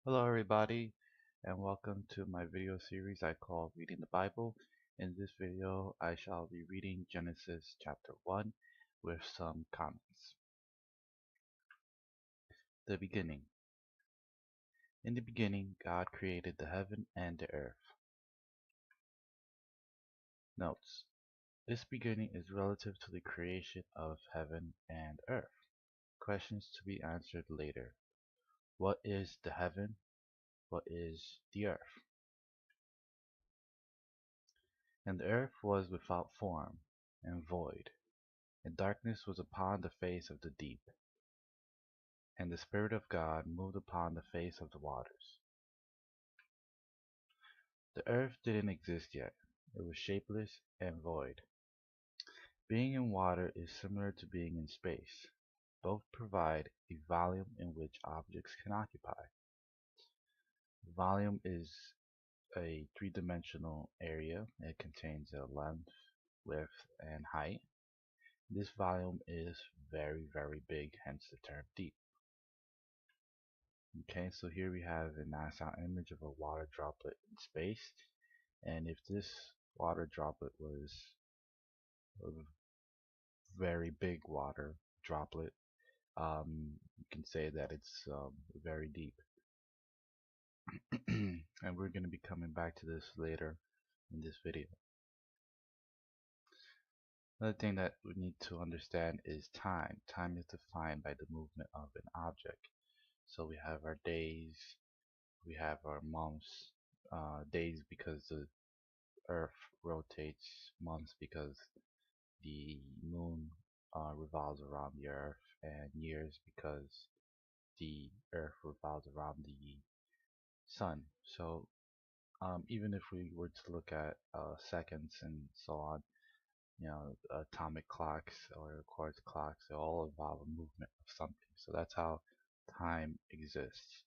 Hello everybody and welcome to my video series I call Reading the Bible. In this video I shall be reading Genesis chapter 1 with some comments. The beginning. In the beginning God created the heaven and the earth. Notes. This beginning is relative to the creation of heaven and earth. Questions to be answered later. What is the heaven? What is the earth? And the earth was without form and void, and darkness was upon the face of the deep, and the Spirit of God moved upon the face of the waters. The earth didn't exist yet. It was shapeless and void. Being in water is similar to being in space. Both provide a volume in which objects can occupy. Volume is a three-dimensional area. It contains a length, width, and height. This volume is very, very big, hence the term deep. Okay, so here we have a NASA image of a water droplet in space, and if this water droplet was a very big water droplet, you can say that it's very deep. And we're going to be coming back to this later in this video. Another thing that we need to understand is time. Time is defined by the movement of an object. So we have our days, we have our months, days because the Earth rotates, months because the moon revolves around the Earth, and years because the Earth revolves around the sun. So even if we were to look at seconds and so on, atomic clocks or quartz clocks, they all involve a movement of something. So that's how time exists.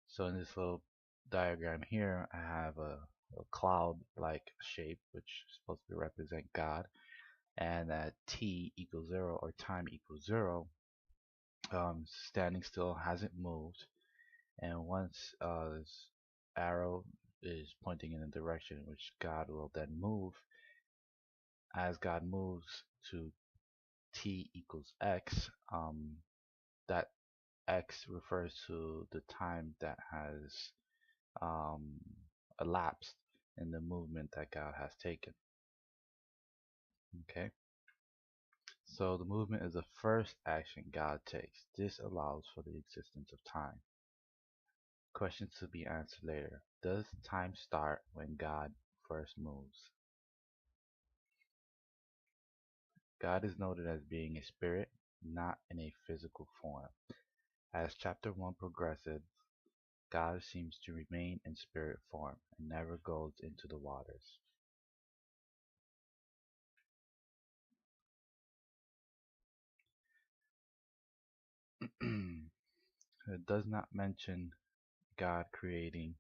So in this little diagram here, I have a cloud-like shape, which is supposed to represent God, and at t equals 0 or time equals 0, standing still hasn't moved, and once this arrow is pointing in a direction in which God will then move, as God moves to t equals x, that x refers to the time that has um, elapsed in the movement that God has taken. Okay, so the movement is the first action God takes. This allows for the existence of time. Questions to be answered later. Does time start when God first moves? God is noted as being a spirit, not in a physical form. As chapter 1 progresses, God seems to remain in spirit form and never goes into the waters. It does not mention God creating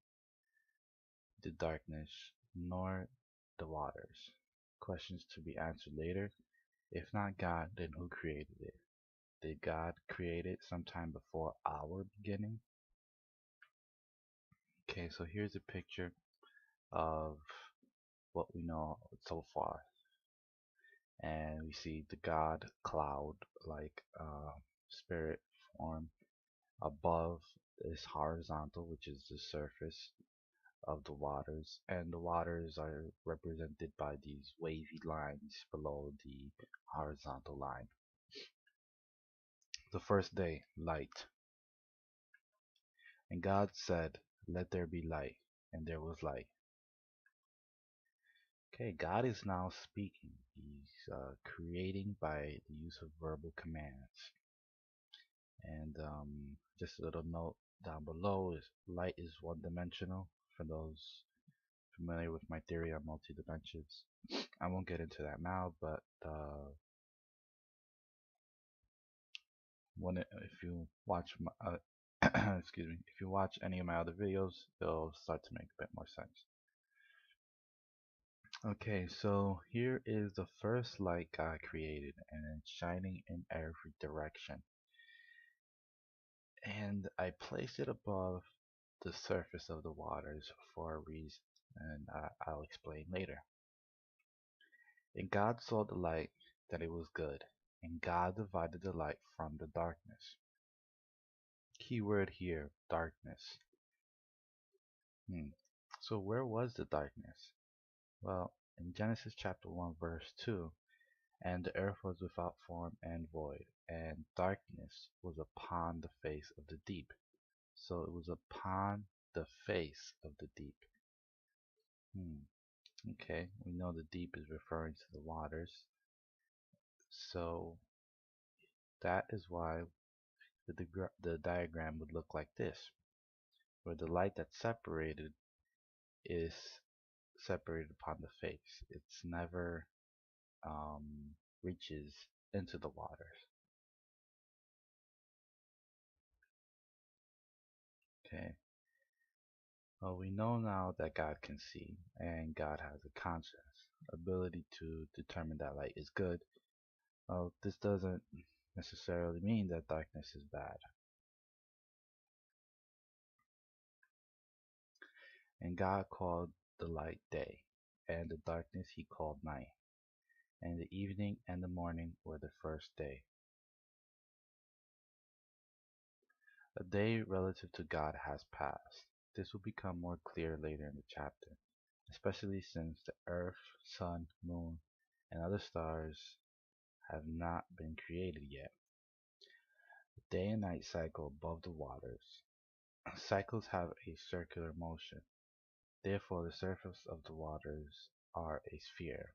the darkness nor the waters. Questions to be answered later. If not God, then who created it? Did God create it sometime before our beginning? Okay, so here's a picture of what we know so far. And we see the God cloud like spirit form above is horizontal, which is the surface of the waters, and the waters are represented by these wavy lines below the horizontal line. The first day, light. And God said, "Let there be light," and there was light. Okay, God is now speaking. He's creating by the use of verbal commands. And just a little note down below is light is one-dimensional. For those familiar with my theory on multi-dimensions, I won't get into that now, but if you watch my, excuse me, if you watch any of my other videos, it'll start to make a bit more sense. Okay, so here is the first light God created, and it's shining in every direction. And I placed it above the surface of the waters for a reason, and I'll explain later. And God saw the light that it was good, and God divided the light from the darkness. Keyword here, darkness. Hmm. So where was the darkness? Well, in Genesis chapter 1 verse 2, and the earth was without form and void, and darkness was upon the face of the deep. So it was upon the face of the deep. Okay, we know the deep is referring to the waters. So that is why the diagram would look like this, where the light that's separated is separated upon the face. It's never reaches into the waters. Okay. Well, we know now that God can see and God has a conscience, ability to determine that light is good. Well, this doesn't necessarily mean that darkness is bad. And God called the light day, and the darkness he called night. And the evening and the morning were the first day. A day relative to God has passed. This will become more clear later in the chapter, especially since the earth, sun, moon, and other stars have not been created yet. The day and night cycle above the waters. Cycles have a circular motion. Therefore, the surface of the waters are a sphere.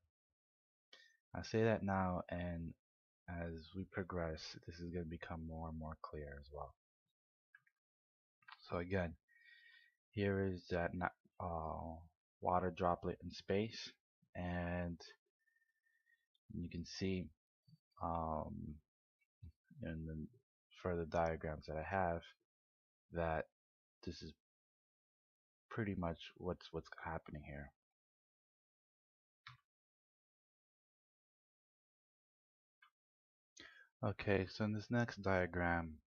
I say that now, and as we progress, this is going to become more and more clear as well. So again, here is that water droplet in space, and you can see in the further diagrams that I have that this is pretty much what's happening here. Okay, so in this next diagram,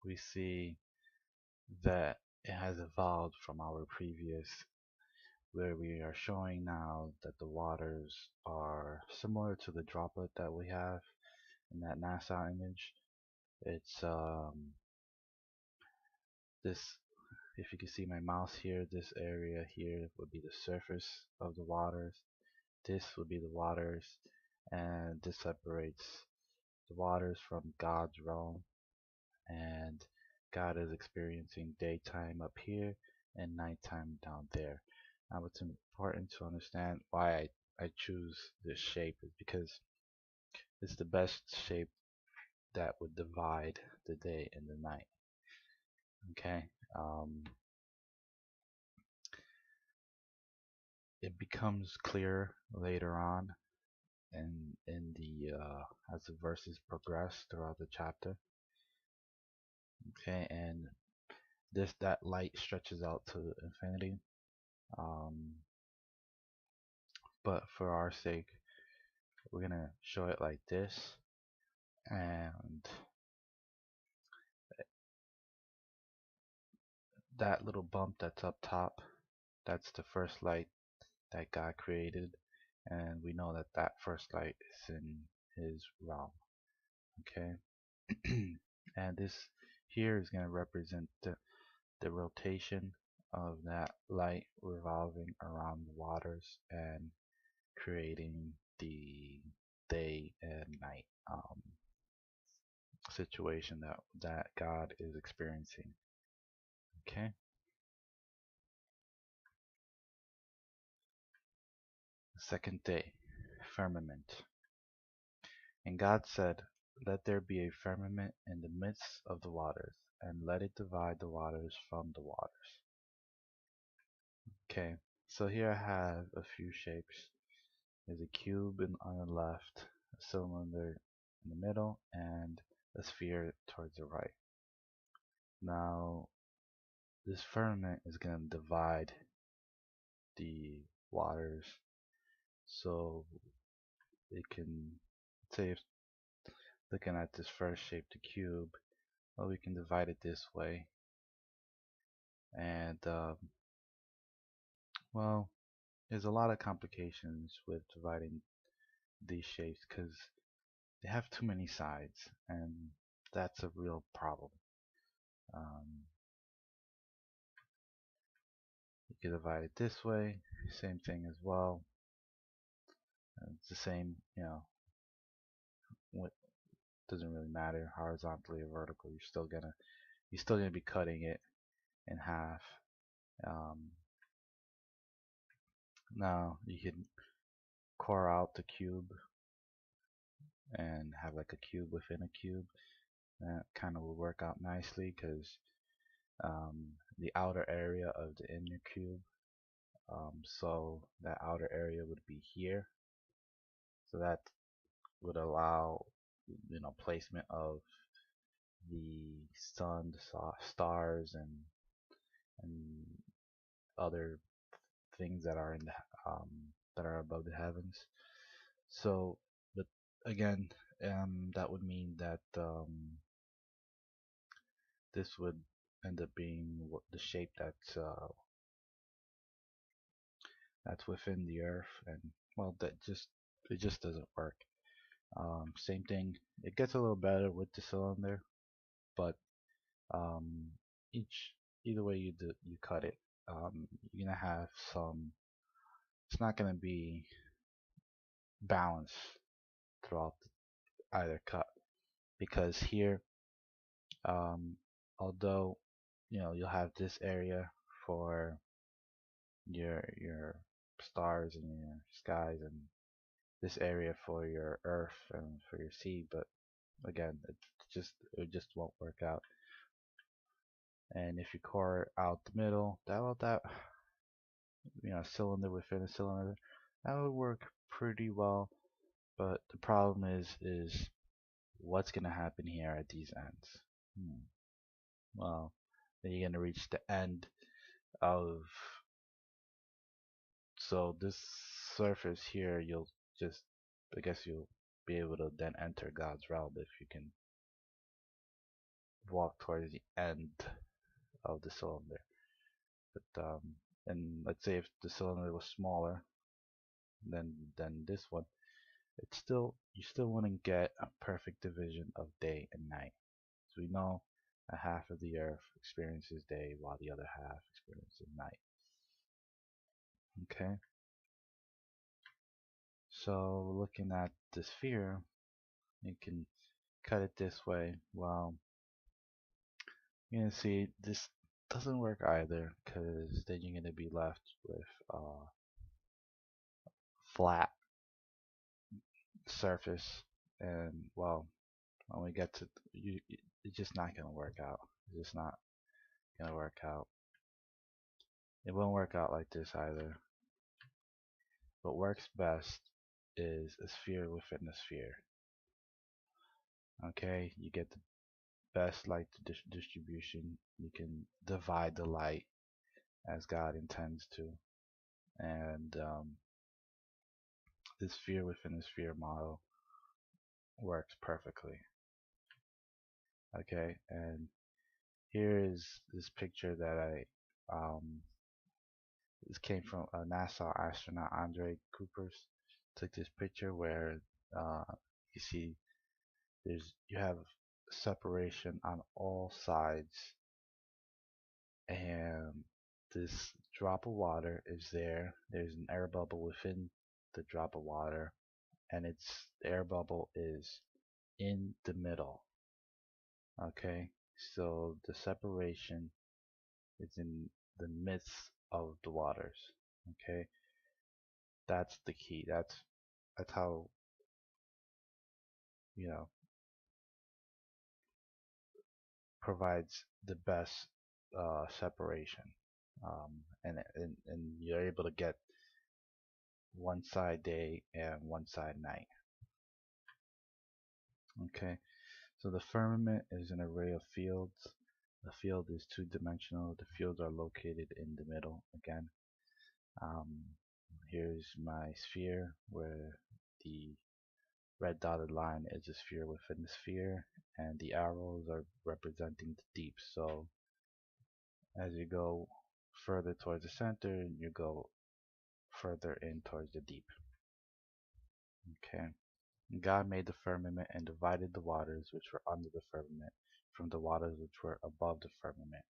we see that it has evolved from our previous, where we are showing now that the waters are similar to the droplet that we have in that NASA image. It's this, if you can see my mouse here, this area here would be the surface of the waters. This would be the waters, and this separates the waters from God's realm, and God is experiencing daytime up here and nighttime down there. Now it's important to understand why I choose this shape is because it's the best shape that would divide the day and the night. Okay, it becomes clear later on in the as the verses progress throughout the chapter. Okay, and that light stretches out to infinity. Um, but for our sake, we're gonna show it like this, and that little bump that's up top, that's the first light that God created, and we know that that first light is in his realm. Okay. And this here is going to represent the rotation of that light revolving around the waters and creating the day and night situation that God is experiencing. Okay. Second day, firmament. And God said, let there be a firmament in the midst of the waters, and let it divide the waters from the waters. Okay, so here I have a few shapes. There's a cube on the left, a cylinder in the middle, and a sphere towards the right. Now, this firmament is going to divide the waters, so it can, say, if looking at this first shape, the cube, well, we can divide it this way, and And well, there's a lot of complications with dividing these shapes because they have too many sides, and that's a real problem. Um, you can divide it this way, same thing as well. It's the same, what doesn't really matter, horizontally or vertical. You're still gonna be cutting it in half. Um, Now you can core out the cube and have like a cube within a cube. That kind of will work out nicely because the outer area of the inner cube, so that outer area would be here. So that would allow placement of the sun, the stars, and other things that are in the that are above the heavens. So, but again, that would mean that this would end up being the shape that's within the Earth, and well, it just doesn't work. Same thing. It gets a little better with the cylinder, but um, each either way you cut it, you're gonna have some. It's not gonna be balanced throughout either cut because here, um, although you'll have this area for your stars and your skies, and this area for your earth and for your sea, but again, it just won't work out. And if you core out the middle, that cylinder within a cylinder, that would work pretty well. But the problem is what's gonna happen here at these ends? Well, then you're gonna reach the end of, so this surface here, I guess you'll be able to then enter God's realm if you can walk towards the end of the cylinder. But and let's say if the cylinder was smaller than this one, you still wouldn't get a perfect division of day and night. So we know a half of the Earth experiences day while the other half experiences night. Okay. So looking at the sphere, you can cut it this way. Well, you're gonna see this doesn't work either because then you're gonna be left with flat surface, and well, when we get to it's just not gonna work out. It's just not gonna work out. It won't work out like this either. What works best is a sphere within a sphere. Okay, you get the best light distribution. You can divide the light as God intends to, and this sphere within a sphere model works perfectly. Okay, and here is this picture that this came from a NASA astronaut, Andre Coopers. Took this picture where uh, you see you have separation on all sides, and this drop of water is there. There's an air bubble within the drop of water, and the air bubble is in the middle. Okay, so the separation is in the midst of the waters. Okay, that's the key. That's how you know provides the best separation, and you're able to get one side day and one side night. Okay, so the firmament is an array of fields. The field is two-dimensional. The fields are located in the middle again. Um, Here's my sphere where the red dotted line is a sphere within the sphere, and the arrows are representing the deep. So as you go further towards the center, and you go further in towards the deep. Okay. God made the firmament and divided the waters which were under the firmament from the waters which were above the firmament.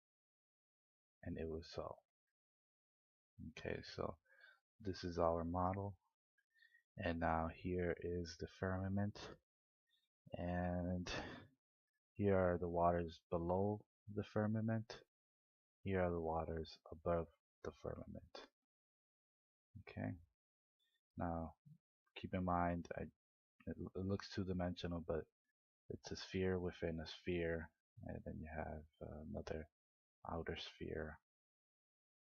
And it was so. Okay, so this is our model. And now here is the firmament. And here are the waters below the firmament. Here are the waters above the firmament. Okay. Now, keep in mind, it looks two-dimensional, but it's a sphere within a sphere, and then you have another outer sphere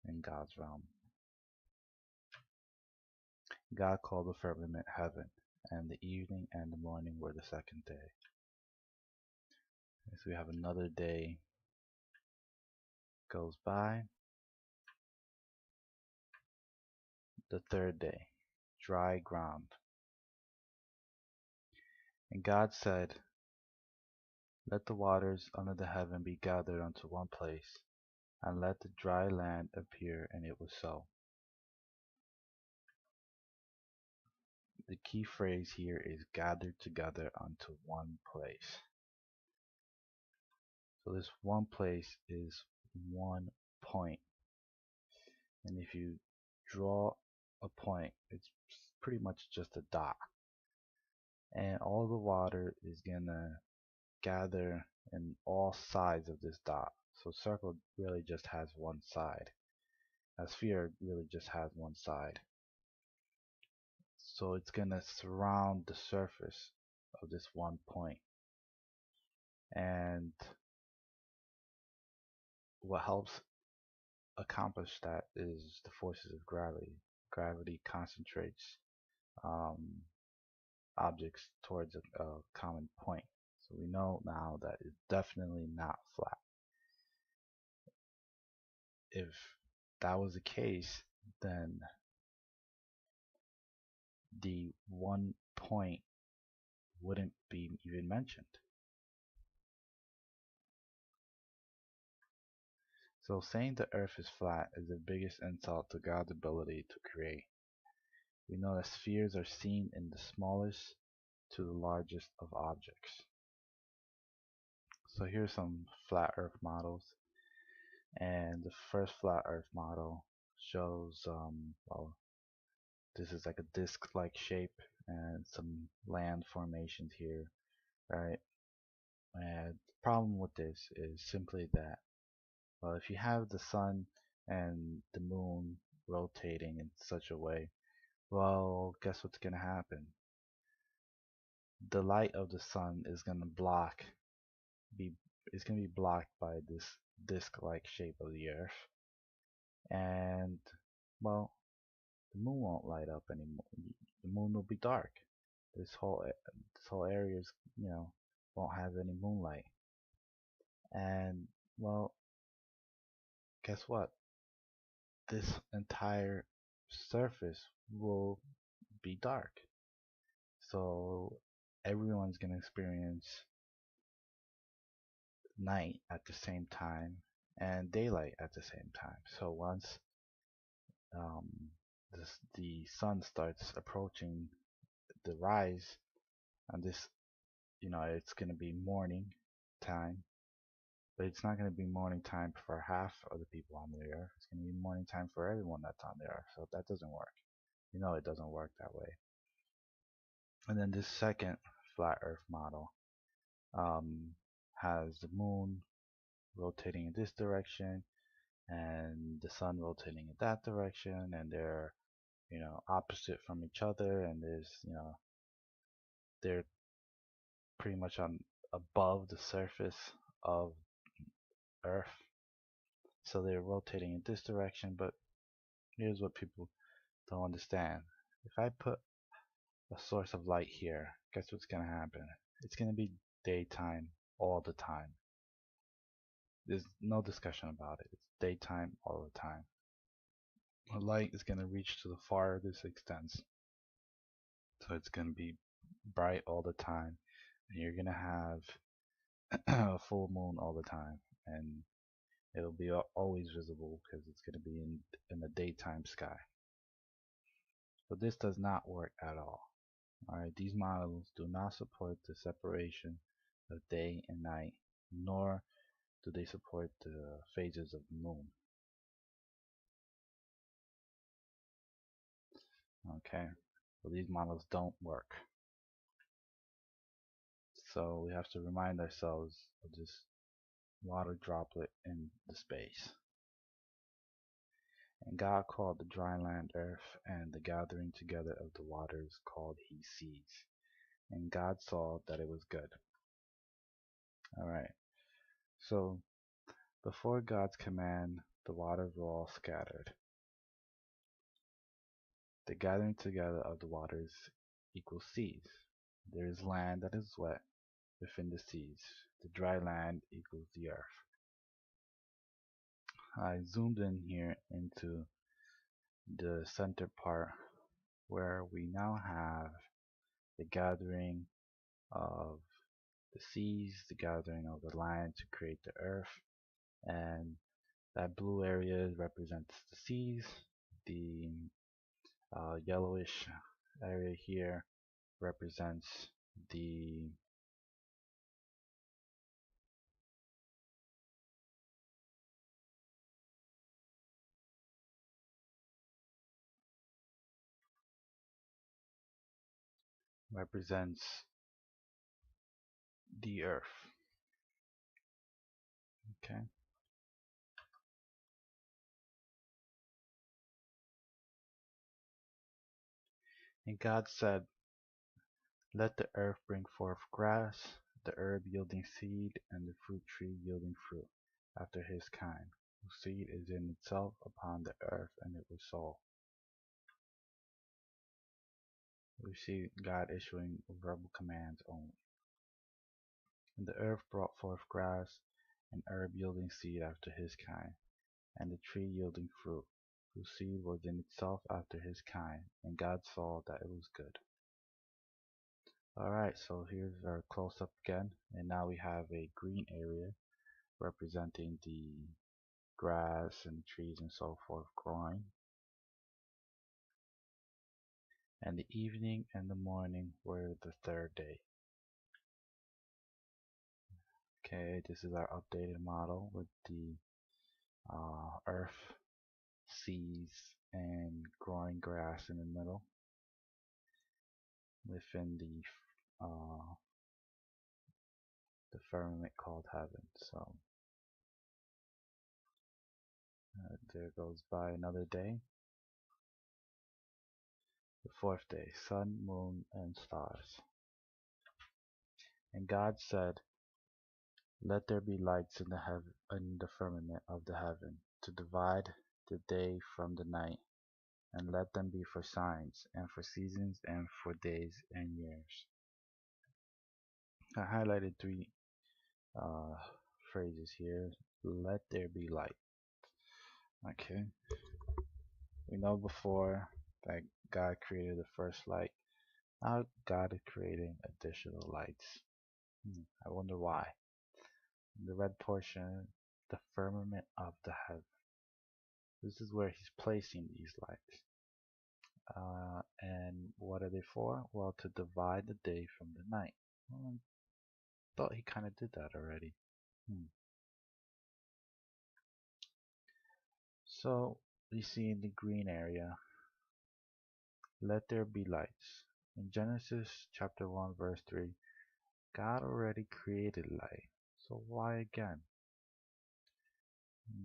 in God's realm. God called the firmament heaven, and the evening and the morning were the second day. So we have another day goes by. The third day, dry ground. And God said, let the waters under the heaven be gathered unto one place, and let the dry land appear, and it was so. The key phrase here is gathered together unto one place. So this one place is one point. And if you draw a point, it's pretty much just a dot. And all the water is gonna gather in all sides of this dot. So circle really just has one side. A sphere really just has one side. So it's gonna surround the surface of this one point. And what helps accomplish that is the forces of gravity. Gravity concentrates objects towards a common point. So we know now that it's definitely not flat. If that was the case, then the one point wouldn't be even mentioned. So saying the earth is flat is the biggest insult to God's ability to create. We know that spheres are seen in the smallest to the largest of objects. So here's some flat earth models. And the first flat earth model shows, well, this is like a disc-like shape and some land formations here, right? And the problem with this is simply that, well, if you have the sun and the moon rotating in such a way, well, guess what's going to happen? The light of the sun is going to be blocked by this disc-like shape of the earth, and well, the moon won't light up anymore. The moon will be dark. This whole area is, won't have any moonlight. And well, guess what? This entire surface will be dark. So everyone's gonna experience night at the same time and daylight at the same time. So once um, the sun starts approaching the rise, and this, it's gonna be morning time, but it's not gonna be morning time for half of the people on the earth. It's gonna be morning time for everyone that's on the earth. So that doesn't work. It doesn't work that way. And then this second flat Earth model has the moon rotating in this direction and the sun rotating in that direction, and they're opposite from each other, and they're pretty much on above the surface of Earth, so they're rotating in this direction. But here's what people don't understand: if I put a source of light here, guess what's gonna happen? It's gonna be daytime all the time. There's no discussion about it. It's daytime all the time. The light is going to reach to the farthest extents. So it's going to be bright all the time. And you're going to have a full moon all the time. And It'll be always visible because it's going to be in the daytime sky. But this does not work at all. Alright, these models do not support the separation of day and night, nor do they support the phases of the moon. Okay, so these models don't work. So we have to remind ourselves of this water droplet in the space. And God called the dry land earth, and the gathering together of the waters called he seas. And God saw that it was good. Alright, so before God's command, the waters were all scattered. The gathering together of the waters equals seas. There is land that is wet within the seas. The dry land equals the earth. I zoomed in here into the center part where we now have the gathering of the seas, the gathering of the land to create the earth, and that blue area represents the seas. The yellowish area here represents the represents the earth. Okay. And God said, let the earth bring forth grass, the herb yielding seed, and the fruit tree yielding fruit, after his kind, whose seed is in itself upon the earth, and it was so. We see God issuing verbal commands only. And the earth brought forth grass, and herb yielding seed after his kind, and the tree yielding fruit, whose seed was in itself after his kind, and God saw that it was good. Alright, so here's our close-up again, and now we have a green area representing the grass and trees and so forth growing. And the evening and the morning were the third day. Okay, this is our updated model with the earth, seas, and growing grass in the middle within the firmament called heaven. So there goes by another day. The fourth day, sun, moon, and stars. And God said, let there be lights in the firmament of the heaven, to divide the day from the night, and let them be for signs, and for seasons, and for days and years. I highlighted three phrases here. Let there be light. Okay. We know before that God created the first light. Now God is creating additional lights. I wonder why. The red portion, the firmament of the heaven. This is where he's placing these lights. And what are they for? Well, to divide the day from the night. Well, I thought he kind of did that already. So we see in the green area, let there be lights. In Genesis chapter 1 verse 3, God already created light. So why again?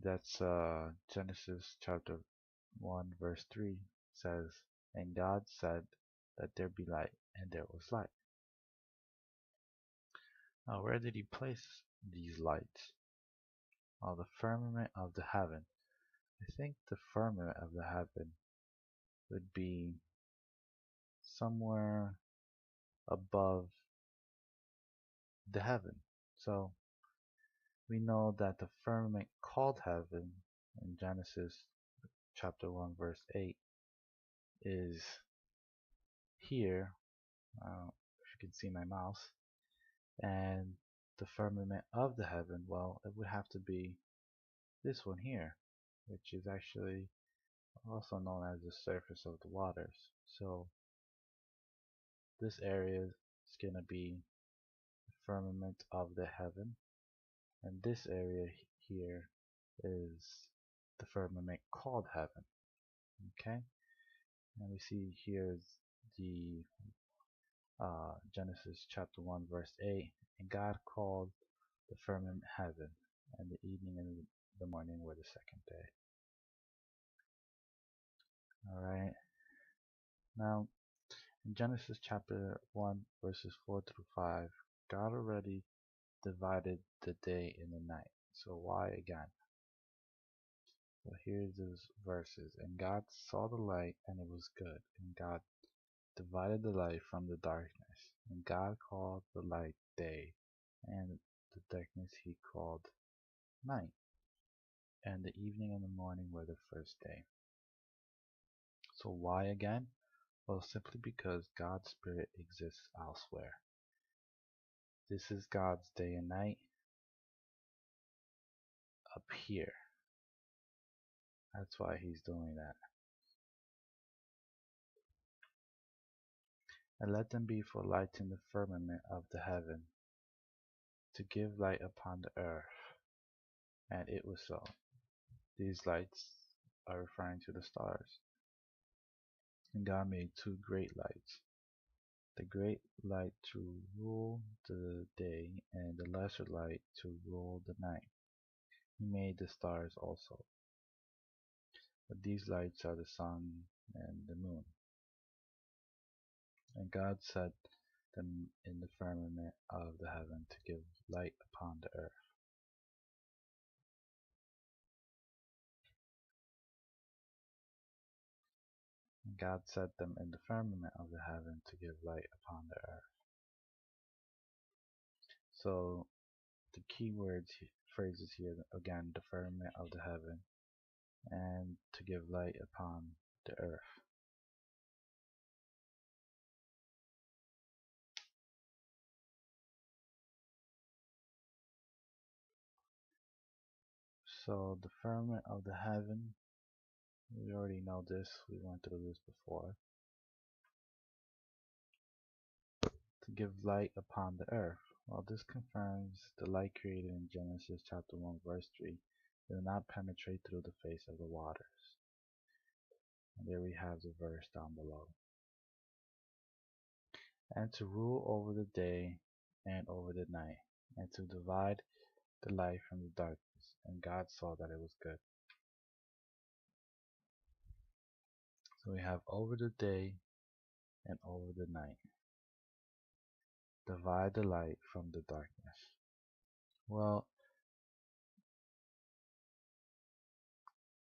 That's Genesis chapter 1 verse 3 says, and God said, let there be light, and there was light. Now where did he place these lights? Well, the firmament of the heaven. I think the firmament of the heaven would be somewhere above the heaven. So we know that the firmament called heaven in Genesis chapter 1 verse 8 is here, if you can see my mouse, and the firmament of the heaven, well, it would have to be this one here, which is actually also known as the surface of the waters. So this area is going to be the firmament of the heaven, and this area here is the firmament called heaven. Okay, and we see here is the Genesis chapter 1 verse 8, and God called the firmament heaven, and the evening and the morning were the second day. Alright, now in Genesis chapter 1 verses 4 through 5, God already divided the day and the night. So why again? Well, here's those verses. And God saw the light, and it was good. And God divided the light from the darkness. And God called the light day, and the darkness he called night. And the evening and the morning were the first day. So why again? Well, simply because God's Spirit exists elsewhere. This is God's day and night up here. That's why he's doing that. And let them be for lights in the firmament of the heaven, to give light upon the earth. And it was so. These lights are referring to the stars. And God made two great lights, the great light to rule the day, and the lesser light to rule the night. He made the stars also. But these lights are the sun and the moon. And God set them in the firmament of the heaven to give light upon the earth. And God set them in the firmament of the heaven to give light upon the earth. So the key words, phrases here again, the firmament of the heaven, and to give light upon the earth. So the firmament of the heaven, we already know this, we went through this before. To give light upon the earth. Well, this confirms the light created in Genesis chapter 1 verse 3 did not penetrate through the face of the waters. And there we have the verse down below. And to rule over the day and over the night, and to divide the light from the darkness. And God saw that it was good. So we have over the day and over the night. Divide the light from the darkness. Well,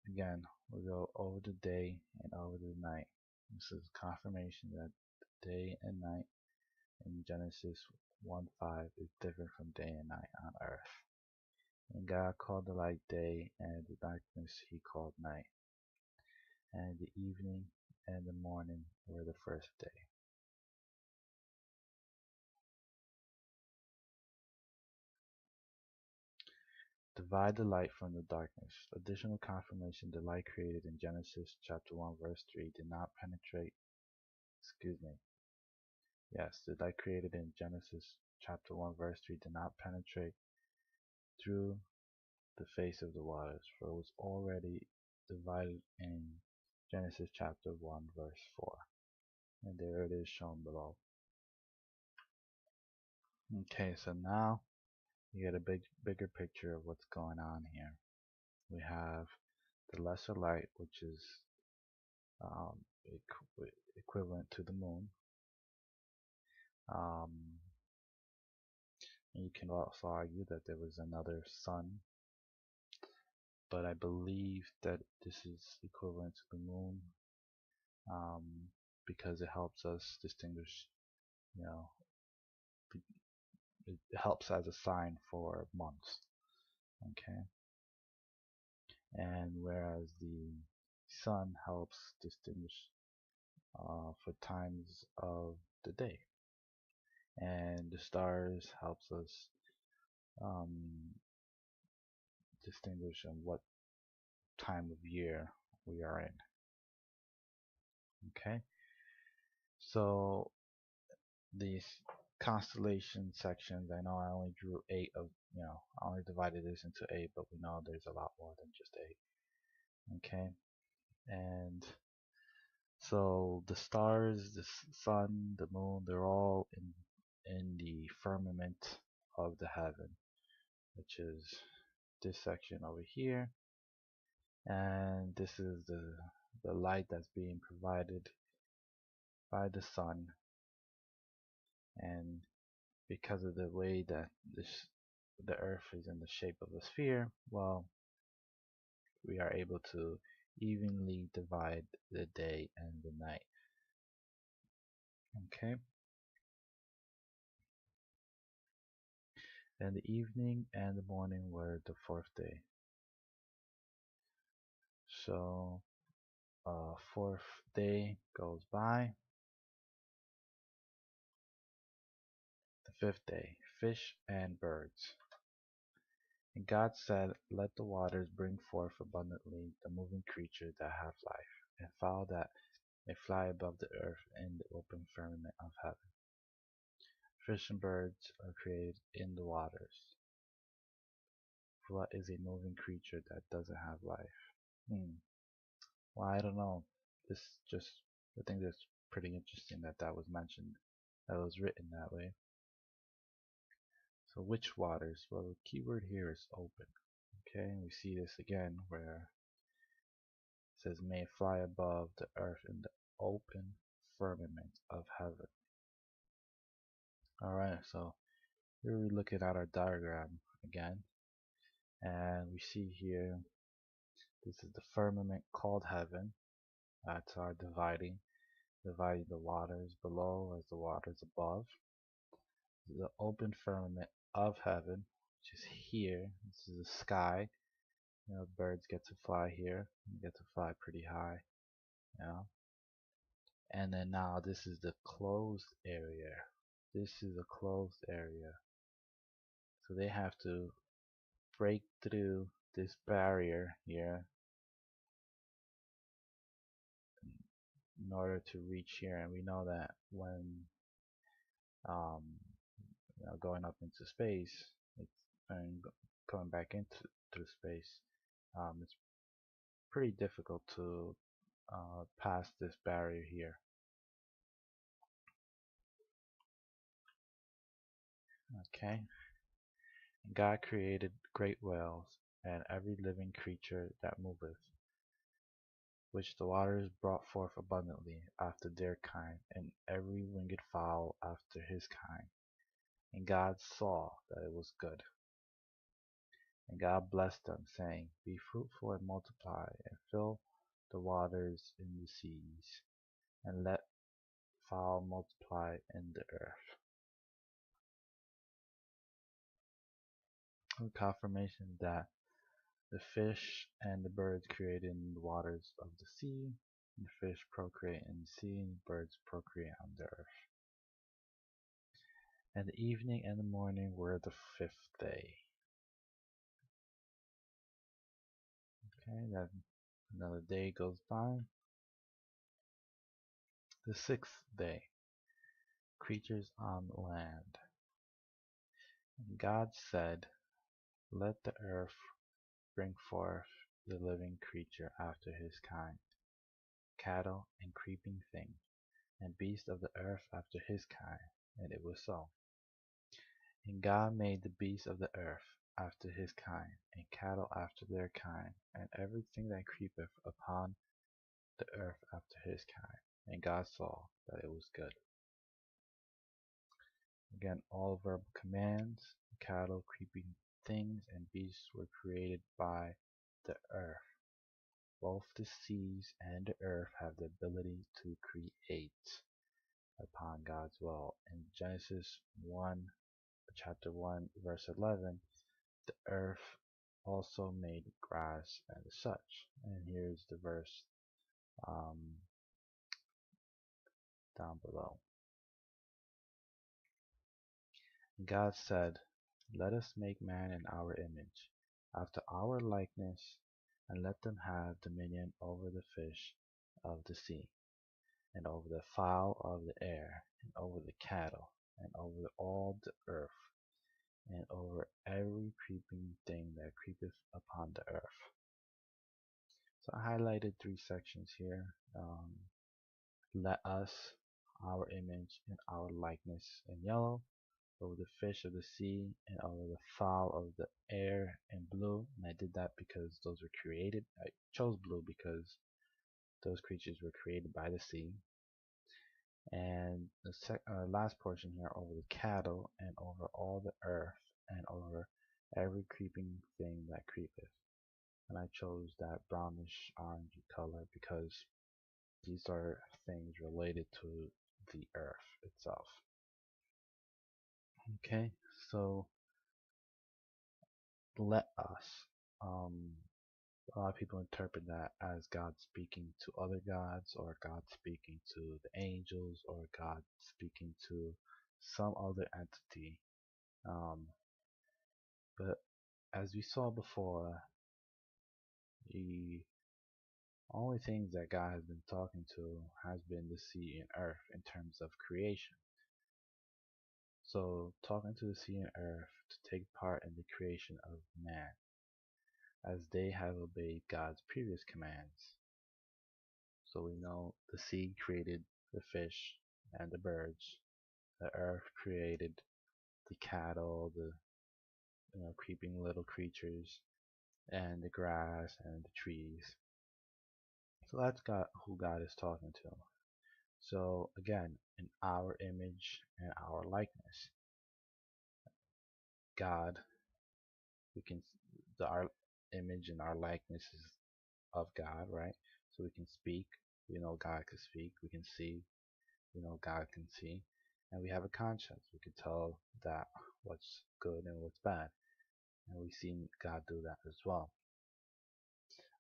again, we go over the day and over the night. This is confirmation that the day and night in Genesis 1:5 is different from day and night on earth. And God called the light day, and the darkness he called night. And the evening and the morning were the first day. Divide the light from the darkness. Additional confirmation: the light created in Genesis chapter 1 verse 3 did not penetrate, the light created in Genesis chapter 1 verse 3 did not penetrate through the face of the waters, for it was already divided in Genesis chapter 1 verse 4. And there it is shown below. Okay, so now you get a bigger picture of what's going on here. We have the lesser light, which is um, equivalent to the moon. And you can also argue that there was another sun, but I believe that this is equivalent to the moon um, because it helps us distinguish, you know, it helps as a sign for months. Okay, and whereas the sun helps distinguish for times of the day, and the stars helps us distinguish on what time of year we are in. Okay, so these constellation sections, I know I only drew 8 of, I only divided this into 8, but we know there's a lot more than just 8. Okay, and so the stars, the sun, the moon, they're all in the firmament of the heaven, which is this section over here, and this is the light that's being provided by the sun. And because of the way that the earth is in the shape of a sphere, well, we are able to evenly divide the day and the night. Okay, and the evening and the morning were the fourth day. So fourth day goes by. The fifth day, fish and birds. And God said, let the waters bring forth abundantly the moving creatures that have life, and fowl that may fly above the earth in the open firmament of heaven. Fish and birds are created in the waters. What is a moving creature that doesn't have life? Well, I don't know. I think that's pretty interesting that that was mentioned, that was written that way. So which waters? Well, the keyword here is open. Okay, we see this again where it says may fly above the earth in the open firmament of heaven. Alright, so here we're looking at our diagram again, and we see here this is the firmament called heaven. That's our dividing the waters below as the waters above. The open firmament of heaven, which is here. This is the sky. Birds get to fly here. They get to fly pretty high. And then now this is the closed area. This is a closed area. So they have to break through this barrier here in order to reach here. And we know that when um, going up into space, and coming back into through space, it's pretty difficult to pass this barrier here. Okay. God created great whales and every living creature that moveth, which the waters brought forth abundantly after their kind, and every winged fowl after his kind. And God saw that it was good. And God blessed them, saying, be fruitful and multiply, and fill the waters in the seas, and let fowl multiply in the earth. A confirmation that the fish and the birds created in the waters of the sea, and the fish procreate in the sea, and the birds procreate on the earth. And the evening and the morning were the fifth day. Okay, then another day goes by. The sixth day, creatures on land. And God said, let the earth bring forth the living creature after his kind, cattle and creeping thing, and beasts of the earth after his kind. And it was so. And God made the beasts of the earth after his kind, and cattle after their kind, and everything that creepeth upon the earth after his kind. And God saw that it was good. Again, all verbal commands, cattle, creeping things, and beasts were created by the earth. Both the seas and the earth have the ability to create upon God's will. In Genesis 1, chapter 1, verse 11, the earth also made grass and such. And here's the verse down below. God said, let us make man in our image, after our likeness, and let them have dominion over the fish of the sea, and over the fowl of the air, and over the cattle, and over all the earth, and over every creeping thing that creepeth upon the earth. So I highlighted three sections here. Let us, our image, and our likeness in yellow, over the fish of the sea, and over the fowl of the air in blue. And I did that because those were created. I chose blue because those creatures were created by the sea. And the last portion here, over the cattle, and over all the earth, and over every creeping thing that creepeth. And I chose that brownish orangey color because these are things related to the earth itself. Okay, so let us. Um, a lot of people interpret that as God speaking to other gods, or God speaking to the angels, or God speaking to some other entity. Um, but as we saw before, the only things that God has been talking to has been the sea and earth in terms of creation. So talking to the sea and earth to take part in the creation of man, as they have obeyed God's previous commands. So we know the sea created the fish and the birds. The earth created the cattle, the creeping little creatures, and the grass and the trees. So that's God, who God is talking to. So again, in our image and our likeness, God, we can our image and our likeness is of God, right? So we can speak. We know God can speak. We can see. We know God can see. And we have a conscience. We can tell that what's good and what's bad. And we've seen God do that as well.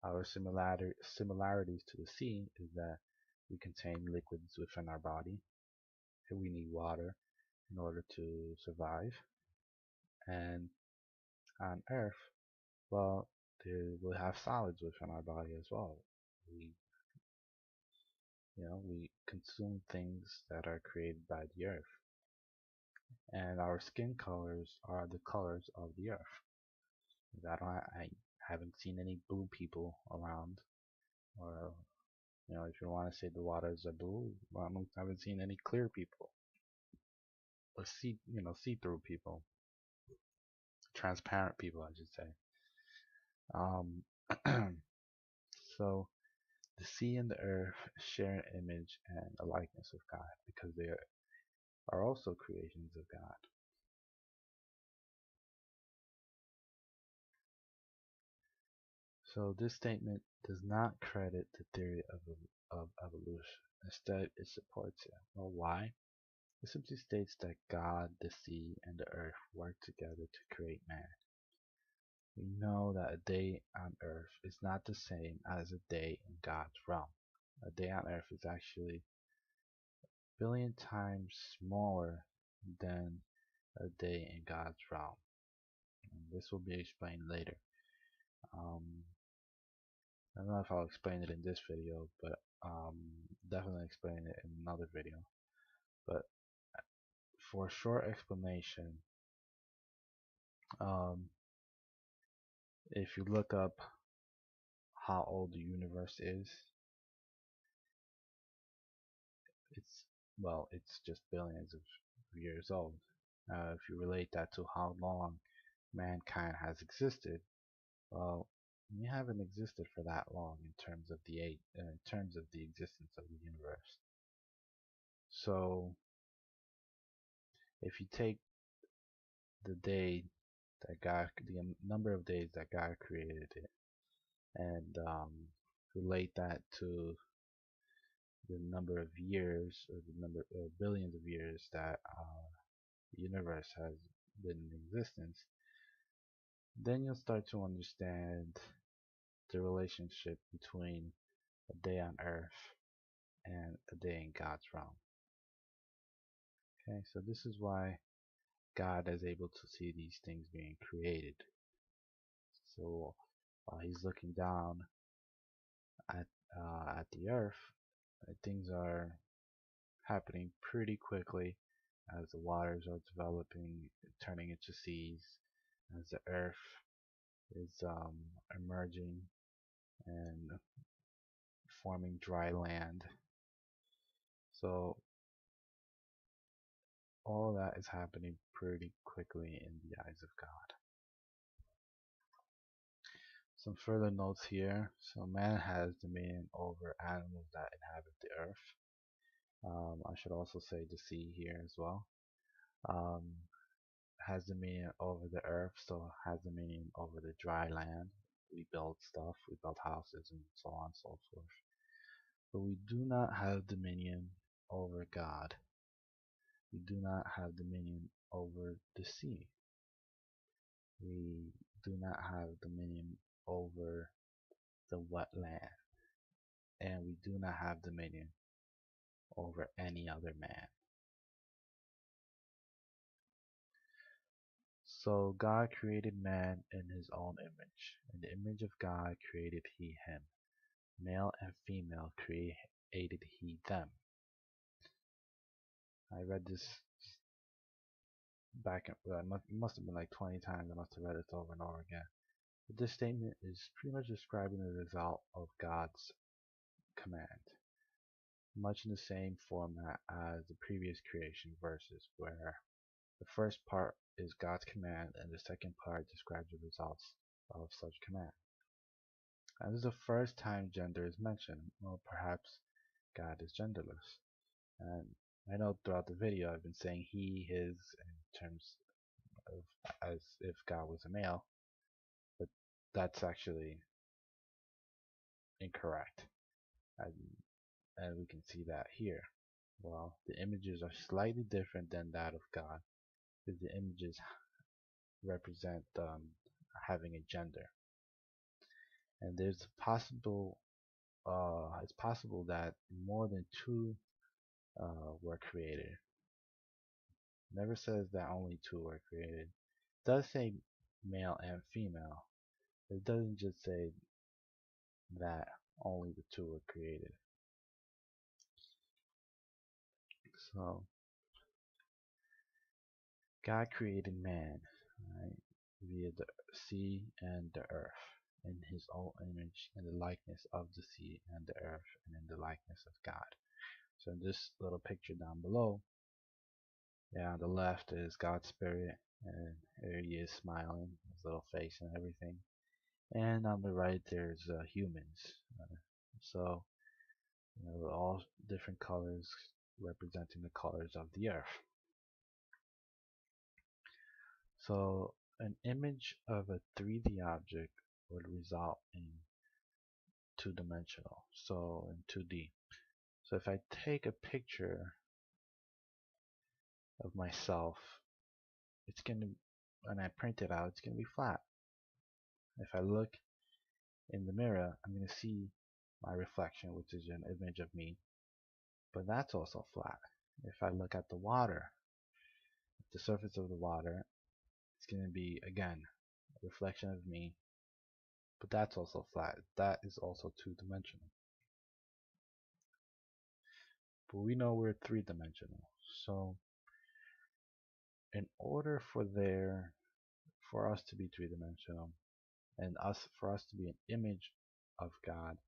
Our similarities to the sea is that we contain liquids within our body. And we need water in order to survive. And on Earth, well, we have solids within our body as well. We, we consume things that are created by the Earth. And our skin colors are the colors of the Earth. I haven't seen any blue people around, or if you want to say the waters are blue, well, I haven't seen any clear people, or see-through people, transparent people, I should say. Um, so the sea and the earth share an image and a likeness of God because they are also creations of God. So this statement does not credit the theory of evolution. Instead, it supports it. Well, why? It simply states that God, the sea, and the earth work together to create man. We know that a day on earth is not the same as a day in God's realm. A day on earth is actually a billion times smaller than a day in God's realm. And this will be explained later. I don't know if I'll explain it in this video, but definitely explain it in another video. But for a short explanation, if you look up how old the universe is, it's just billions of years old. If you relate that to how long mankind has existed, well, we haven't existed for that long in terms of the existence of the universe. So if you take the number of days that God created it, and relate that to the number of years, or the number of billions of years that the universe has been in existence, then you'll start to understand the relationship between a day on earth and a day in God's realm. Okay, so this is why God is able to see these things being created. So while he's looking down at at the earth, things are happening pretty quickly as the waters are developing, turning into seas, as the earth is emerging and forming dry land. So all that is happening pretty quickly in the eyes of God. Some further notes here. So man has dominion over animals that inhabit the earth. I should also say the sea here as well. Um, has dominion over the earth, so has dominion over the dry land. We build stuff, we build houses and so on and so forth. But we do not have dominion over God. We do not have dominion over the sea. We do not have dominion over the wetland. And we do not have dominion over any other man. So God created man in his own image. In the image of God created he him. Male and female created he them. I read this back, it must have been like 20 times. I must have read it over and over again. But this statement is pretty much describing the result of God's command, much in the same format as the previous creation verses, where the first part is God's command and the second part describes the results of such command. And this is the first time gender is mentioned. Well, perhaps God is genderless. And I know throughout the video I've been saying he, his in terms of as if God was a male, but that's actually incorrect. And, and we can see that here. Well, the images are slightly different than that of God, because the images represent having a gender. And there's it's possible that more than two were created. Never says that only two were created. It does say male and female. It doesn't just say that only the two were created. So God created man, right, via the sea and the earth, in his own image, in the likeness of the sea and the earth, and in the likeness of God. So in this little picture down below, yeah, on the left is God's spirit, and there he is smiling, his little face and everything. And on the right there's humans. So all different colors representing the colors of the earth. So an image of a 3D object would result in two-dimensional, so in 2D. So if I take a picture of myself, it's going to, and I print it out, it's going to be flat. If I look in the mirror, I'm going to see my reflection, which is an image of me, but that's also flat. If I look at the water, the surface of the water, it's going to be, again, a reflection of me, but that's also flat. That is also two-dimensional. But we know we're three-dimensional. So in order for us to be three-dimensional and for us to be an image of God,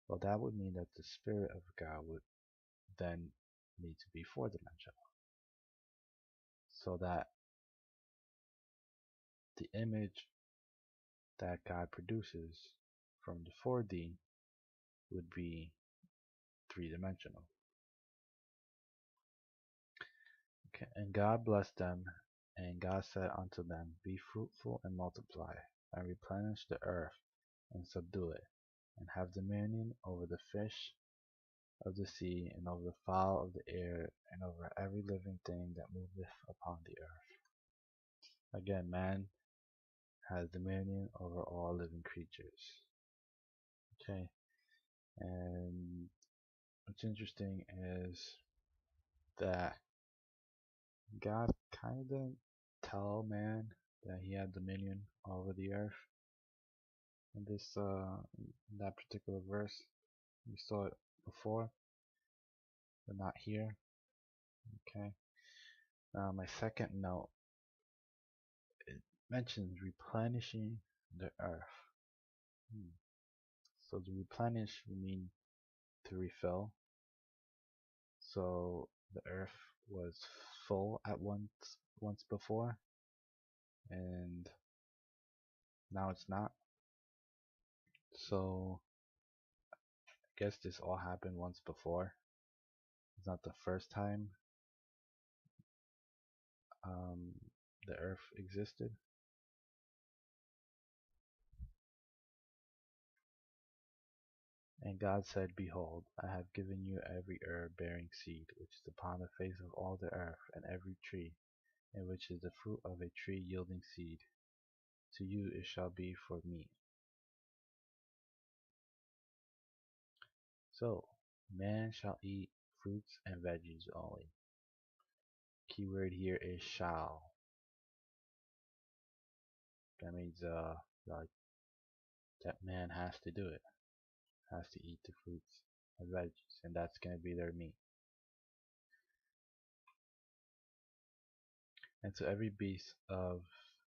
well, that would mean that the Spirit of God would then need to be four-dimensional, so that the image that God produces from the 4D would be three-dimensional. Okay, and God blessed them, and God said unto them, Be fruitful and multiply, and replenish the earth, and subdue it, and have dominion over the fish of the sea, and over the fowl of the air, and over every living thing that moveth upon the earth. Again, man has dominion over all living creatures. Okay, and what's interesting is that God kind of didn't tell man that he had dominion over the earth. in in that particular verse. We saw it before, but not here. Okay. Now my second note, it mentions replenishing the earth. Hmm. So to replenish we mean to refill. So the earth was full at once before, and now it's not. So I guess this all happened once before. It's not the first time um, the earth existed. And God said, Behold, I have given you every herb bearing seed, which is upon the face of all the earth, and every tree, in which is the fruit of a tree yielding seed. To you it shall be for meat. So, man shall eat fruits and veggies only. Keyword here is shall. That means like that man has to do it, has to eat the fruits and veggies, and that's gonna be their meat. And to every beast of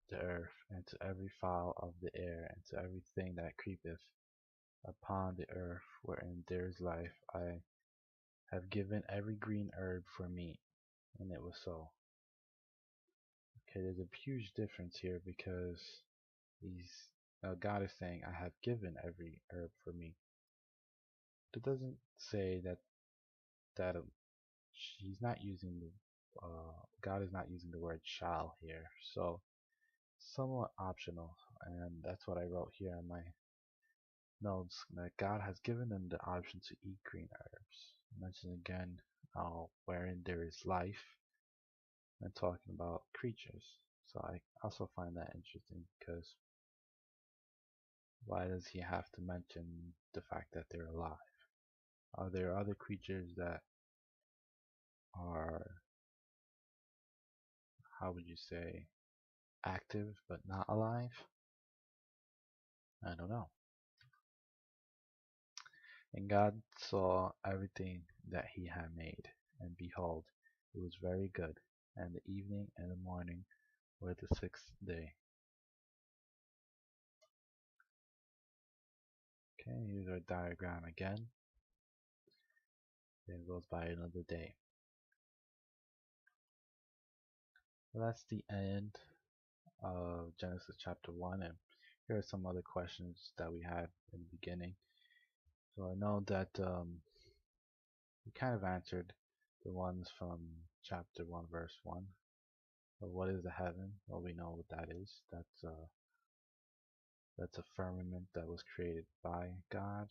the earth, and to every fowl of the air, and to everything that creepeth upon the earth wherein there is life, I have given every green herb for meat. And it was so. Okay, there's a huge difference here because he's God is saying, I have given every herb for meat. It doesn't say that he's not using the God is not using the word shall here, so somewhat optional, and that's what I wrote here in my notes, that God has given them the option to eat green herbs. Mention again wherein there is life, and talking about creatures. So I also find that interesting because why does he have to mention the fact that they're alive? Are there other creatures that are, how would you say, active but not alive? I don't know. And God saw everything that he had made, and behold, it was very good. And the evening and the morning were the sixth day. Okay, here's our diagram again. Then goes by another day. Well, that's the end of Genesis chapter 1, and here are some other questions that we had in the beginning. So I know that we kind of answered the ones from chapter 1 verse 1. But what is the heaven? Well, we know what that is. That's a firmament that was created by God.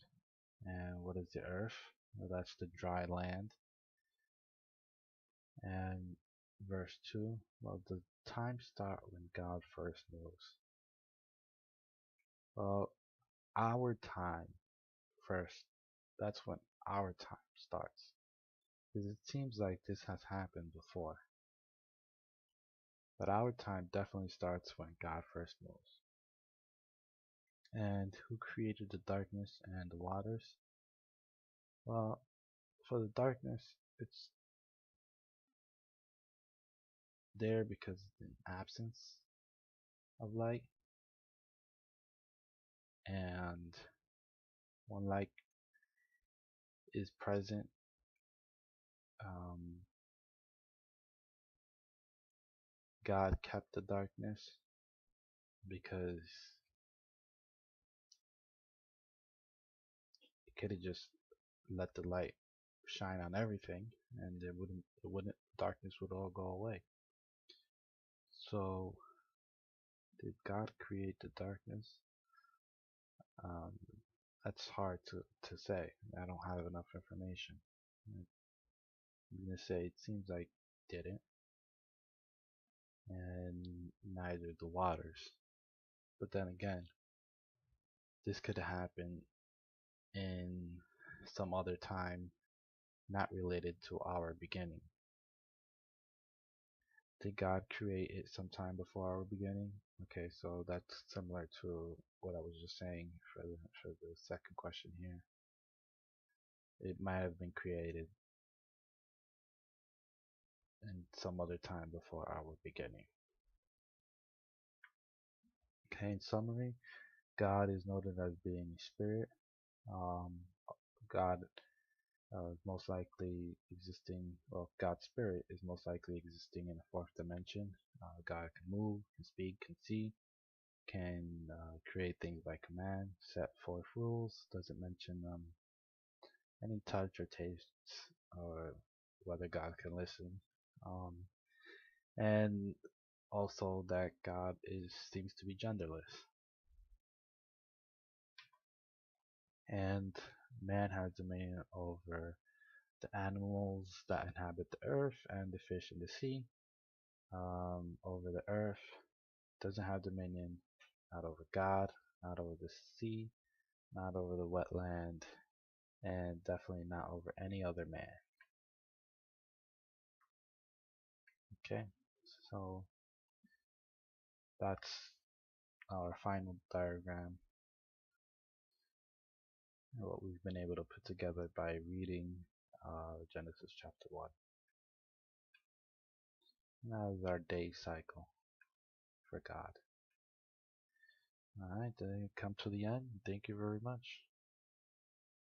And what is the earth? Well, that's the dry land. And verse 2, well, the time start when God first knows. Well, our time first, that's when our time starts. Because it seems like this has happened before. But our time definitely starts when God first knows. And who created the darkness and the waters? Well, for the darkness, it's there because of the absence of light. And when light is present, um, God kept the darkness because He could have just let the light shine on everything, and darkness would all go away. So, did God create the darkness? Um, that's hard to say. I don't have enough information. I'm gonna say it seems like didn't, and neither the waters. But then again, this could happen in some other time not related to our beginning. Did God create it sometime before our beginning? Okay, so that's similar to what I was just saying for the second question here. It might have been created in some other time before our beginning. Okay, in summary, God is noted as being spirit. Um, God is most likely existing, well, God's spirit is most likely existing in a fourth dimension. God can move, can speak, can see, can create things by command, set forth rules, doesn't mention any touch or taste or whether God can listen. Um, and also that God seems to be genderless. And man has dominion over the animals that inhabit the earth and the fish in the sea. Over the earth, doesn't have dominion, not over God, not over the sea, not over the wetland, and definitely not over any other man. Okay, so that's our final diagram, what we've been able to put together by reading Genesis chapter 1. And that is our day cycle for God. Alright, then come to the end. Thank you very much.